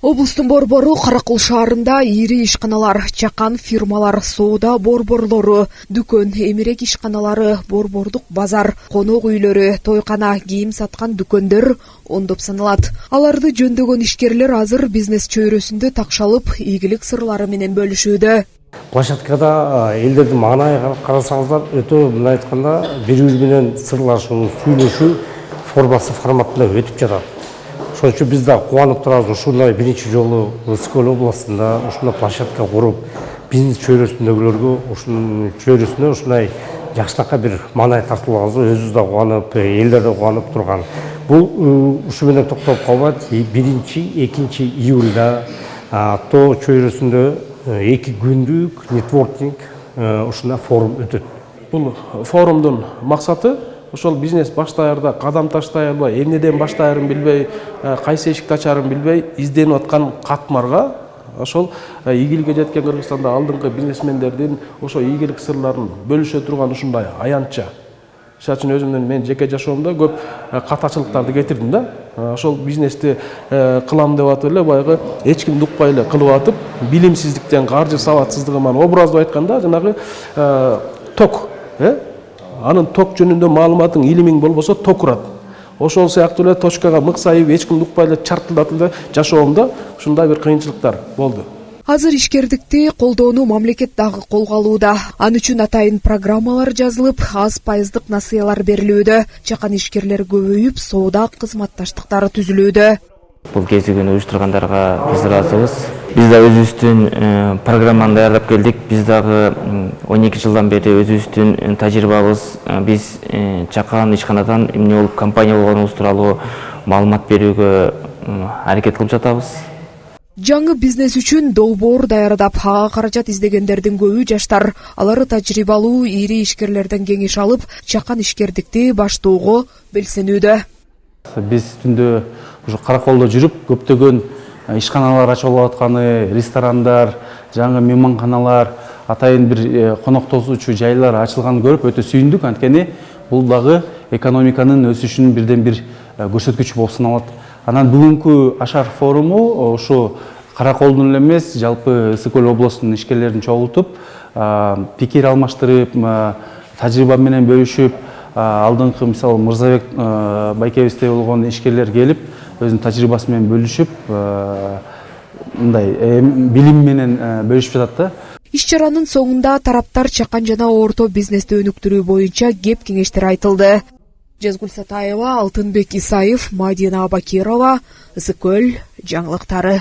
Облустун борбору Каракол шаарында ири ишканалар, чакан фирмалар, соода борборлору, дүкөн, эмерек ишканалары, борбордук базар, конок үйлөрү, тойкана, кийим саткан дүкөндөр ондоп саналат. Аларды жөндөгөн ишкерлер азыр бизнес чөйрөсүндө такшалып, ийгилик сырлары менен бөлүшүүдө. Площадкада элдердин маанайын карасаңыздар, өтө мындай айтканда бири-бири менен сырлашуу, сүйлөшүү форматында өтүп жатат. Ошон үчүн биз да кубанып турабыз, ушундай биринчи жолу Ысык-Көл областында ушундай площадка куруп, бизнес чөйрөсүндөгүлөргө ушунун чөйрөсүнө ушундай жакшынакай бир маанай тартылганыбызга өзүбүз да кубанып, элдер да кубанып турган. Бул ушу менен токтоп калбайт. 1-2 июлда Тоо чөйрөсүндө 2 күндүк нетворкинг ушундай форум өтөт. Бул форумдун максаты ошол бизнес баштаярда кадам таштай албай, эмнеден баштаярын билбей, кайсы эшикти ачарын билбей изденип аткан катмарга ошол ийгиликке жеткен Кыргызстанда алдыңкы бизнесмендердин ошо ийгилик сырларын бөлүшө турган ушундай аянтча. Мисалы үчүн өзүмдүн мен жеке жашоомдо көп катачылыктарды кетирдим да. Ошол бизнести кылам деп атып эле баягы эч кимди укпай эле кылып атып, билимсиздиктен, каржы сабатсыздыгынан образдуу айтканда жанагы ток, анын ток жөнүндө маалыматың, илимиң болбосо ток урат. Ошол сыяктуу эле точкага мыксайып, эч кимди укпай эле чартылдатып эле жашоомдо ушундай бир кыйынчылыктар болду. Азыр ишкердикти колдоону мамлекет дагы колго алууда. Ал үчүн атайын программалар жазылып, аз пайыздык насыялар берилүүдө. Чакан ишкерлер көбөйүп, соода кызматташтыктары түзүлүүдө. Бул кезигүүнү уюштургандарга биз ыраазыбыз. Биз да өзүбүздүн программаны даярдап келдик. Биз дагы 12 жылдан бери өзүбүздүн тажрыйбабыз, биз чакан ишканадан эмне болуп компания болгонубуз тууралуу маалымат берүүгө аракет кылып жатабыз. Жаңы бизнес үчүн долбоор даярдап, ага каражат издегендердин көбү жаштар. Алар тажрыйбалуу ири ишкерлерден кеңеш алып, чакан ишкердикти баштоого белсенүүдө. Биз түндө ушу Караколдо жүрүп, көптөгөн ишканалар ачылып атканы, ресторандар, жаңы мейманканалар, атайын бир конок тосуучу жайлар ачылганын көрүп өтө сүйүндүк. Анткени бул дагы экономиканын өсүшүнүн бирден бир көрсөткүчү болуп саналат. Анан бүгүнкү Ашар форуму ушу Караколдун эле эмес, жалпы Ысык-Көл областынын ишкерлерин чогултуп, пикир алмаштырып, тажрыйба менен бөлүшүп, алдыңкы мисалы Мырзабек байкебизде болгон ишкерлер келип, өзүнүн тажрыйбасы менен бөлүшүп, мындай билим менен бөлүшүп жатат да. Иш-чаранын соңунда тараптар чакан жана орто бизнести өнүктүрүү боюнча кеп кеңештер айтылды. Жазгүл Сатаева, Алтынбек Исаев, Мадина Бакирова, Ысык-Көл жаңылыктары.